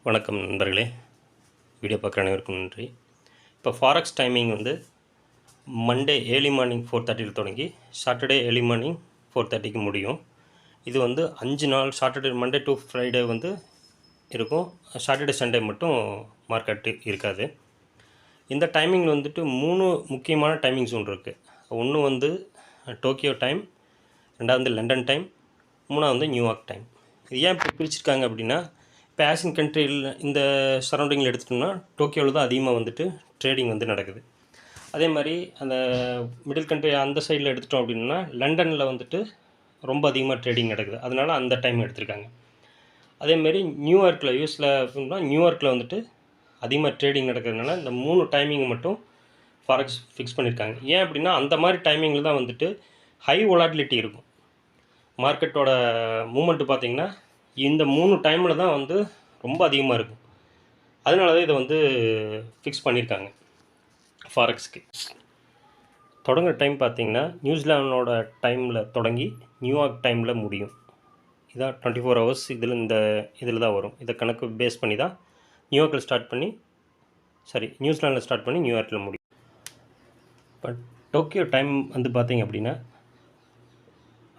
வணக்கம் நண்பர்களே, வீடியோ பார்க்குற அனைவருக்கும் நன்றி. இப்போ ஃபாரெக்ஸ் டைமிங் வந்து மண்டே ஏர்லி மார்னிங் 4:30 தொடங்கி சாட்டர்டே ஏர்லி மார்னிங் 4:30 முடியும். இது வந்து 5 நாள் சாட்டர்டே மண்டே டு ஃப்ரைடே வந்து இருக்கும். சாட்டர்டே சண்டே மட்டும் மார்க்கெட்டு இருக்காது. இந்த டைமிங் வந்துட்டு 3 முக்கியமான டைமிங்ஸ் ஒன்று இருக்குது. ஒன்று வந்து டோக்கியோ டைம், ரெண்டாவது லண்டன் டைம், மூணாவது வந்து நியூயார்க் டைம். இது ஏன் இப்போ பிரிச்சிருக்காங்க அப்படின்னா, இப்போ ஆசியன் கண்ட்ரியில் இந்த சரௌண்டிங்கில் எடுத்துட்டோம்னா டோக்கியோவில் தான் அதிகமாக வந்துட்டு ட்ரேடிங் வந்து நடக்குது. அதே மாதிரி அந்த மிடில் கண்ட்ரி அந்த சைடில் எடுத்துட்டோம் அப்படின்னா லண்டனில் வந்துட்டு ரொம்ப அதிகமாக ட்ரேடிங் நடக்குது. அதனால் அந்த டைம் எடுத்திருக்காங்க. அதேமாரி நியூயார்க்கில் யூஎஸில் அப்படின்னா நியூயார்க்கில் வந்துட்டு அதிகமாக ட்ரேடிங் நடக்கிறதுனால இந்த 3 டைமிங் மட்டும் ஃபாரெக்ஸ் ஃபிக்ஸ் பண்ணியிருக்காங்க. ஏன் அப்படின்னா அந்த மாதிரி டைமிங்கில் தான் வந்துட்டு ஹை வொலாட்டிலிட்டி இருக்கும். மார்க்கெட்டோட மூமெண்ட்டு பார்த்திங்கன்னா இந்த 3 டைமில் தான் வந்து ரொம்ப அதிகமாக இருக்கும். அதனால தான் இதை வந்து ஃபிக்ஸ் பண்ணியிருக்காங்க ஃபாரெக்ஸ்க்கு. தொடங்குற டைம் பார்த்திங்கன்னா நியூசிலாண்டோட டைமில் தொடங்கி நியூயார்க் டைமில் முடியும். இதான் 24 ஹவர்ஸ் இதில் தான் வரும். இதை கணக்கு பேஸ் பண்ணி தான் நியூயார்க்கில் ஸ்டார்ட் பண்ணி நியூசிலாண்டில் ஸ்டார்ட் பண்ணி நியூயார்க்கில் முடியும். இப்போ டோக்கியோ டைம் வந்து பார்த்திங்க அப்படின்னா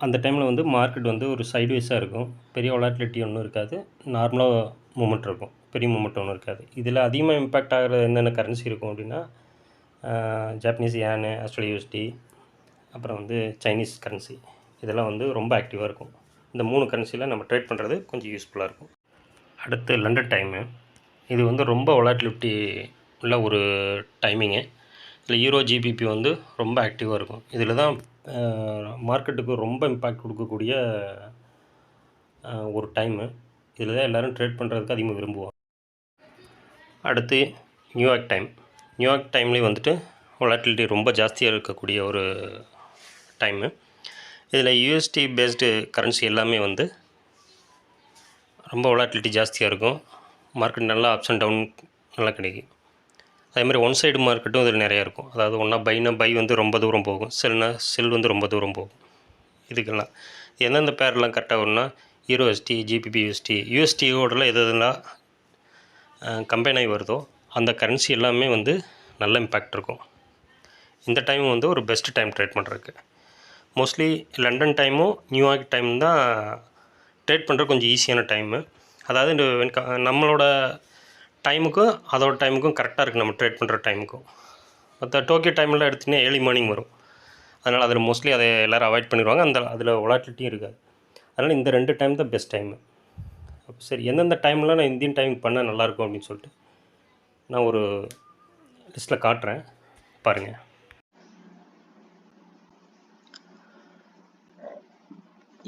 அந்த டைமில் வந்து மார்க்கெட் வந்து ஒரு சைட்வேஸாக இருக்கும். பெரிய வொலாட்டிலிட்டி ஒன்றும் இருக்காது. நார்மலாக மூமெண்ட் இருக்கும். பெரிய மூமெண்ட் ஒன்றும் இருக்காது. இதில் அதிகமாக இம்பேக்ட் ஆகிற என்னென்ன கரன்சி இருக்கும் அப்படின்னா ஜாப்பனீஸ் யானு, ஆஸ்திரேலியா யூஎஸ்டி, அப்புறம் வந்து சைனீஸ் கரன்சி, இதெல்லாம் வந்து ரொம்ப ஆக்டிவாக இருக்கும். இந்த 3 கரன்சியில் நம்ம ட்ரேட் பண்ணுறது கொஞ்சம் யூஸ்ஃபுல்லாக இருக்கும். அடுத்து லண்டன் டைமு. இது வந்து ரொம்ப வொலாட்டிலிட்டி உள்ள ஒரு டைமிங்கு. இதில் யூரோ ஜிபிபி வந்து ரொம்ப ஆக்டிவாக இருக்கும். இதில் தான் மார்க்கெட்டுக்கு ரொம்ப இம்பேக்ட் கொடுக்கக்கூடிய ஒரு டைமு. இதில் தான் எல்லோரும் ட்ரேட் பண்ணுறதுக்கு அதிகமாக விரும்புவாங்க. அடுத்து நியூயார்க் டைம். நியூயார்க் டைம்லேயும் வந்துட்டு வொலாட்டிலிட்டி ரொம்ப ஜாஸ்தியாக இருக்கக்கூடிய ஒரு டைமு. இதில் யூஎஸ்டி பேஸ்டு கரன்சி எல்லாமே வந்து ரொம்ப வொலாட்டிலிட்டி ஜாஸ்தியாக இருக்கும். மார்க்கெட் நல்லா அப்ஸ் அண்ட் டவுன் நல்லா கிடைக்கும். அதேமாதிரி ஒன் சைடு மார்க்கெட்டும் இதில் நிறையா இருக்கும். அதாவது ஒன்றா பை வந்து ரொம்ப தூரம் போகும், செல் வந்து ரொம்ப தூரம் போகும். இதுக்கெல்லாம் எந்தெந்த பேர்லாம் கரெக்டாக வரும்னா யூரோஎஸ்டி, ஜிபிபி யூஎஸ்டி, யூஎஸ்டியோடலாம் எதெல்லாம் கம்பைன் ஆகி வருதோ அந்த கரன்சி எல்லாமே வந்து நல்ல இம்பேக்ட் இருக்கும். இந்த டைம் வந்து ஒரு பெஸ்ட் டைம் ட்ரேட் பண்ணுறதுக்கு. மோஸ்ட்லி லண்டன் டைமும் நியூயார்க் டைம் தான் ட்ரேட் பண்ணுறது கொஞ்சம் ஈஸியான டைமு. அதாவது நம்மளோட டைமுக்கும் அதோட டைமுக்கும் கரெக்டாக இருக்குது நம்ம ட்ரேட் பண்ணுற டைமுக்கும். மற்ற டோக்கியோ டைமில் எடுத்திங்கன்னா ஏர்லி மார்னிங் வரும். அதனால் அதில் மோஸ்ட்லி அதை எல்லோரும் அவாய்ட் பண்ணிடுவாங்க. அதில் வொலாட்டிலிட்டியும் இருக்காது. அதனால் இந்த 2 டைம் தான் பெஸ்ட் டைமு. சரி, எந்தெந்த டைம்லாம் நான் இந்தியன் டைம் பண்ணால் நல்லாயிருக்கும் அப்படின்னு சொல்லிட்டு நான் ஒரு லிஸ்ட்டில் காட்டுறேன், பாருங்கள்.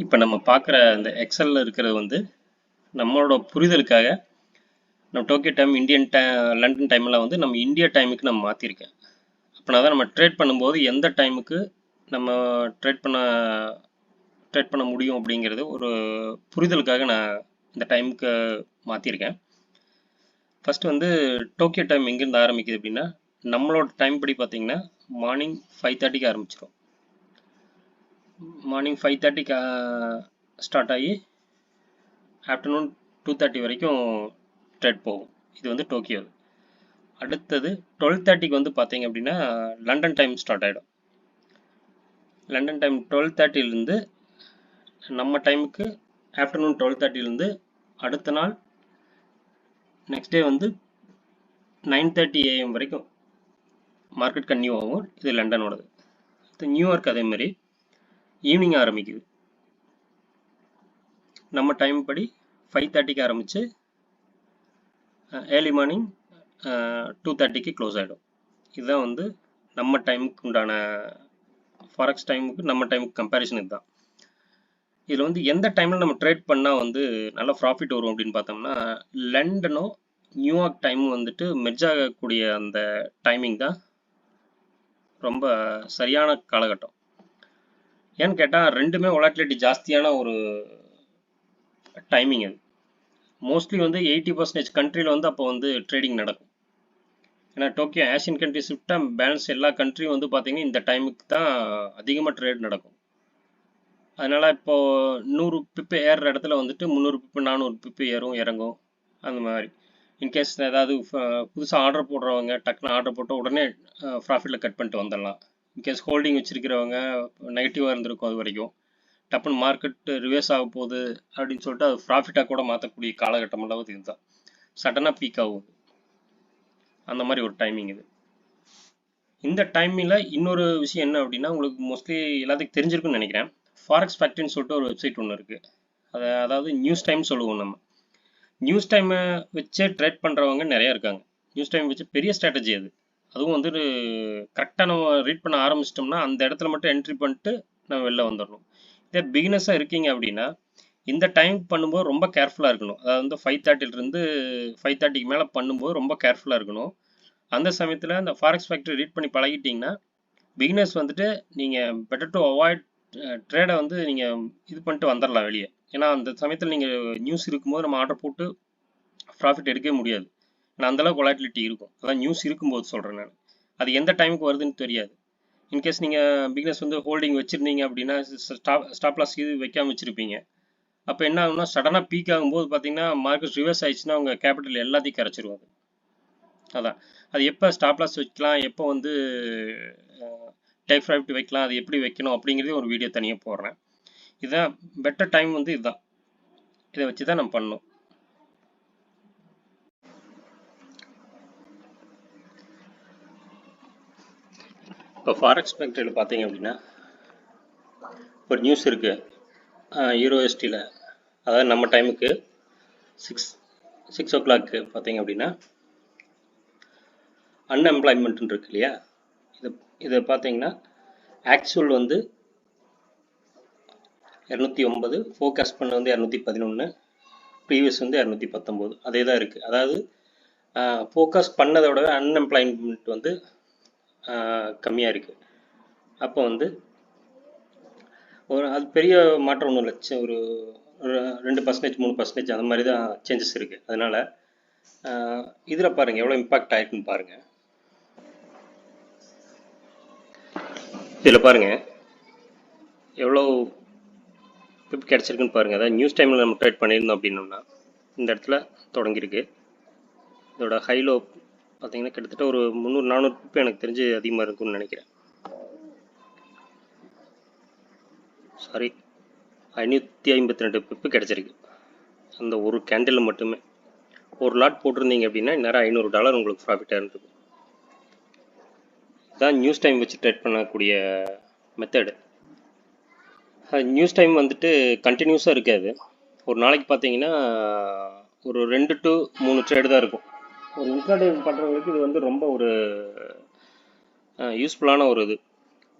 இப்போ நம்ம பார்க்குற இந்த எக்ஸலில் இருக்கிறது வந்து நம்மளோட புரிதலுக்காக நம்ம டோக்கியோ டைம் லண்டன் டைமெல்லாம் வந்து நம்ம இந்தியா டைமுக்கு நம்ம மாற்றிருக்கேன். அப்படின்னா தான் நம்ம ட்ரேட் பண்ணும்போது எந்த டைமுக்கு நம்ம ட்ரேட் பண்ண முடியும் அப்படிங்கிறது ஒரு புரிதலுக்காக நான் இந்த டைமுக்கு மாற்றிருக்கேன். ஃபஸ்ட்டு வந்து டோக்கியோ டைம் எங்கேருந்து ஆரம்பிக்குது அப்படின்னா நம்மளோட டைம் படி பார்த்திங்கன்னா மார்னிங் 5:30க்கு ஆரம்பிச்சிடும். மார்னிங் 5:30க்கு ஸ்டார்ட் ஆகி ஆஃப்டர்நூன் 2:30 வரைக்கும் ட்ரேட் போகும். இது வந்து டோக்கியோ. அடுத்தது 12:30க்கு வந்து பார்த்தீங்க அப்படின்னா லண்டன் டைம் ஸ்டார்ட் ஆகிடும். லண்டன் டைம் 12:30லேருந்து நம்ம டைமுக்கு ஆஃப்டர்நூன் 12:30லேருந்து அடுத்த நாள் நெக்ஸ்ட் டே வந்து 9:30 AM வரைக்கும் மார்க்கெட் கன்டினியூ ஆகும். இது லண்டனோடது. இது நியூயார்க் அதேமாதிரி ஈவினிங் ஆரம்பிக்குது. நம்ம டைம் படி 5:30க்கு ஆரம்பித்து ஏர்லி மார்னிங் 2:30க்கு க்ளோஸ் ஆகிடும். இதுதான் வந்து நம்ம டைமுக்கு உண்டான ஃபாரெக்ஸ் டைமுக்கு நம்ம டைமுக்கு கம்பேரிசன் இதுதான். இதில் வந்து எந்த டைமில் நம்ம ட்ரேட் பண்ணால் வந்து நல்ல ப்ராஃபிட் வரும் அப்படின்னு பார்த்தோம்னா லண்டனும் நியூயார்க் டைமும் வந்துட்டு மெர்ஜ் ஆகக்கூடிய அந்த டைமிங் தான் ரொம்ப சரியான காலகட்டம். ஏன்னு கேட்டால் ரெண்டுமே வொலாட்டிலிட்டி ஜாஸ்தியான ஒரு டைமிங். அது மோஸ்ட்லி வந்து 80% கண்ட்ரியில் வந்து அப்போ வந்து ட்ரேடிங் நடக்கும். ஏன்னா டோக்கியோ ஆசியன் கண்ட்ரிஸ் விட்டால் பேலன்ஸ் எல்லா கண்ட்ரியும் வந்து பார்த்திங்கன்னா இந்த டைமுக்கு தான் அதிகமாக ட்ரேட் நடக்கும். அதனால் இப்போது 100 பிப்பு ஏறுற இடத்துல வந்துட்டு 300 பிப்பு 400 பிப்பு ஏறும் இறங்கும். அந்த மாதிரி. இன்கேஸ் ஏதாவது புதுசாக ஆர்டர் போடுறவங்க டக்குன்னு ஆர்டர் போட்டு உடனே ப்ராஃபிட்டில் கட் பண்ணிட்டு வந்துடலாம். இன்கேஸ் ஹோல்டிங் வச்சுருக்கிறவங்க நெகட்டிவாக இருந்திருக்கும் அது வரைக்கும், டப்புன்னு மார்க்கெட் ரிவர்ஸ் ஆக போகுது அப்படின்னு சொல்லிட்டு அது ப்ராஃபிட்டாக கூட மாற்றக்கூடிய காலகட்டமெல்லாம் இதுதான். சடனாக பீக் ஆகும், அந்த மாதிரி ஒரு டைமிங் இது. இந்த டைமில் இன்னொரு விஷயம் என்ன அப்படின்னா, உங்களுக்கு மோஸ்ட்லி எல்லாத்துக்கும் தெரிஞ்சிருக்குன்னு நினைக்கிறேன். ஃபாரெக்ஸ் ஃபேக்ட்ரின்னு சொல்லிட்டு ஒரு வெப்சைட் ஒன்று இருக்குது. அதாவது நியூஸ் டைம் சொல்லுவோம் நம்ம. நியூஸ் டைமை வச்சே ட்ரேட் பண்ணுறவங்க நிறையா இருக்காங்க. நியூஸ் டைம் வச்சு பெரிய ஸ்ட்ராட்டஜி அது. அதுவும் வந்து கரெக்டாக நம்ம ரீட் பண்ண ஆரம்பிச்சிட்டோம்னா அந்த இடத்துல மட்டும் என்ட்ரி பண்ணிட்டு நம்ம வெளில வந்துடணும். இதே பிகினஸாக இருக்கீங்க அப்படின்னா இந்த டைம் பண்ணும்போது ரொம்ப கேர்ஃபுல்லாக இருக்கணும். அதாவது வந்து 5:30லேருந்து 5:30க்கு மேலே பண்ணும்போது ரொம்ப கேர்ஃபுல்லாக இருக்கணும். அந்த சமயத்தில் அந்த ஃபாரெக்ஸ் ஃபேக்ட்ரி ரீட் பண்ணி பழகிட்டிங்கன்னா பிகினர்ஸ் வந்துட்டு நீங்கள் பெட்டர் டு அவாய்ட் ட்ரேடை வந்து நீங்கள் இது பண்ணிட்டு வந்துடலாம் வெளியே. ஏன்னா அந்த சமயத்தில் நீங்கள் நியூஸ் இருக்கும்போது நம்ம ஆர்டர் போட்டு ப்ராஃபிட் எடுக்கவே முடியாது. ஏன்னா அந்தளவுக்கு வொலாட்டிலிட்டி இருக்கும். அதான் நியூஸ் இருக்கும்போது சொல்கிறேன் நான். அது எந்த டைமுக்கு வருதுன்னு தெரியாது. இன்கேஸ் நீங்கள் பிகினர்ஸ் வந்து ஹோல்டிங் வச்சுருந்தீங்க அப்படின்னா ஸ்டாப் லாஸ் இது வைக்காமல் வச்சுருப்பீங்க. அப்போ என்ன ஆகும்னா சடனாக பீக் ஆகும்போது பார்த்தீங்கன்னா மார்க்கெட் ரிவர்ஸ் ஆயிடுச்சுன்னா உங்கள் கேபிட்டல் எல்லாத்தையும் கரைச்சிருவாங்க. அதான் அது எப்போ ஸ்டாப் லாஸ் வைக்கலாம், எப்போ வந்து டேக் ப்ராஃபிட் வைக்கலாம், அது எப்படி வைக்கணும் அப்படிங்கிறதே ஒரு வீடியோ தனியாக போடுறேன். இதுதான் பெட்டர் டைம் வந்து இதுதான். இதை வச்சு தான் நம்ம பண்ணணும். இப்போ ஃபாரெக்ஸ் ஃபேக்ட்ரியில் பார்த்தீங்க அப்படின்னா ஒரு நியூஸ் இருக்குது யூரோஎஸ்டியில். அதாவது நம்ம டைமுக்கு 6 o'clock பார்த்தீங்க அப்படின்னா அன்எம்ப்ளாய்மெண்ட் இருக்கு இல்லையா, இதை பார்த்தீங்கன்னா ஆக்சுவல் வந்து 209, ஃபோர்காஸ்ட் பண்ண வந்து 211, ப்ரீவியஸ் வந்து 219, அதே தான் இருக்குது. அதாவது ஃபோர்காஸ்ட் பண்ணதை விட அன்எம்ப்ளாய்மெண்ட் வந்து கம்மியாக இருக்குது. அப்போ வந்து அது பெரிய மாற்றம் ஒன்றும் இல்லை, ஒரு 2%, 3% அந்த மாதிரி தான் சேஞ்சஸ் இருக்குது. அதனால் இதில் பாருங்கள் எவ்வளோ இம்பாக்ட் ஆகிருக்குன்னு பாருங்கள். இதில் பாருங்கள் எவ்வளோ பிப் கிடச்சிருக்குன்னு பாருங்கள். அதாவது நியூஸ் டைமில் நம்ம ட்ரேட் பண்ணியிருந்தோம் அப்படின்னோம்னா இந்த இடத்துல தொடங்கியிருக்கு. இதோட ஹைலோ பார்த்தீங்கன்னா கிட்டத்தட்ட ஒரு 300-400 பிப் எனக்கு தெரிஞ்சு அதிகமாக இருக்குன்னு நினைக்கிறேன். சாரி, 552 பிப்பு கிடச்சிருக்கு அந்த ஒரு கேண்டிலில் மட்டுமே. ஒரு லாட் போட்டிருந்தீங்க அப்படின்னா நேரம் $500 உங்களுக்கு ப்ராஃபிட்டாக இருந்தது. இதுதான் நியூஸ் டைம் வச்சு ட்ரேட் பண்ணக்கூடிய மெத்தடு. நியூஸ் டைம் வந்துட்டு கண்டினியூஸாக இருக்காது. ஒரு நாளைக்கு பார்த்தீங்கன்னா ஒரு 2 to 3 ட்ரேடு தான் இருக்கும். ஒரு இன்ட்ராடே பண்ணுறவங்களுக்கு இது வந்து ரொம்ப ஒரு யூஸ்ஃபுல்லான ஒரு இது.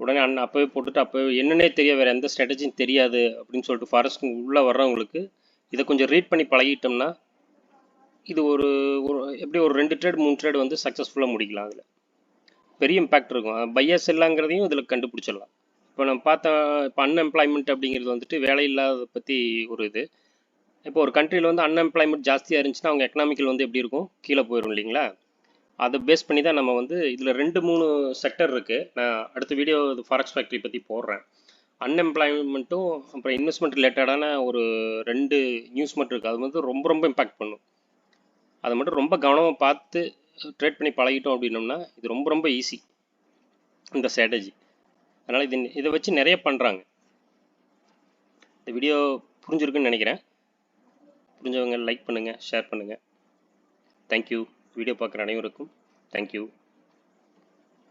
உடனே அப்போவே போட்டுட்டு அப்போவே என்னன்னே தெரியாது, வேறு எந்த ஸ்ட்ராட்டஜியும் தெரியாது அப்படின்னு சொல்லிட்டு ஃபாரெஸ்ட் உள்ளே வர்றவங்களுக்கு இதை கொஞ்சம் ரீட் பண்ணி பழகிட்டோம்னா இது ஒரு எப்படி ஒரு 2 ட்ரேடு 3 ட்ரேடு வந்து சக்ஸஸ்ஃபுல்லாக முடிக்கலாம். அதில் பெரிய இம்பேக்ட் இருக்கும். பையர்ஸ் எல்லாங்கிறதையும் இதில் கண்டுபிடிச்சிடலாம். இப்போ நம்ம பார்த்தா இப்போ அன்எம்ப்ளாய்மெண்ட் அப்படிங்கிறது வந்துட்டு வேலை இல்லாத பற்றி ஒரு இது. இப்போ ஒரு கண்ட்ரியில் வந்து அன்எம்ப்ளாய்மெண்ட் ஜாஸ்தியாக இருந்துச்சுன்னா அவங்க எக்கனாமிக்கல் வந்து எப்படி இருக்கும், கீழே போயிடும் இல்லைங்களா. அதை பேஸ் பண்ணி தான் நம்ம வந்து இதில் 2-3 செக்டர் இருக்குது. நான் அடுத்த வீடியோ ஃபாரெக்ஸ் ஃபேக்ட்ரி பற்றி போடுறேன். அன்எம்ப்ளாய்மெண்ட்டும் அப்புறம் இன்வெஸ்ட்மெண்ட் ரிலேட்டடான ஒரு 2 நியூஸ் மட்டும் இருக்குது. அது வந்து ரொம்ப ரொம்ப இம்பாக்ட் பண்ணும். அதை மட்டும் ரொம்ப கவனமாக பார்த்து ட்ரேட் பண்ணி பழகிட்டோம் அப்படின்னோம்னா இது ரொம்ப ரொம்ப ஈஸி இந்த ஸ்ட்ராட்டஜி. அதனால் இதை வச்சு நிறைய பண்ணுறாங்க. இந்த வீடியோ புரிஞ்சிருக்குன்னு நினைக்கிறேன். புரிஞ்சவங்க லைக் பண்ணுங்கள், ஷேர் பண்ணுங்கள். தேங்க்யூ. வீடியோ பார்க்குற அனைவருக்கும் தேங்க்யூ.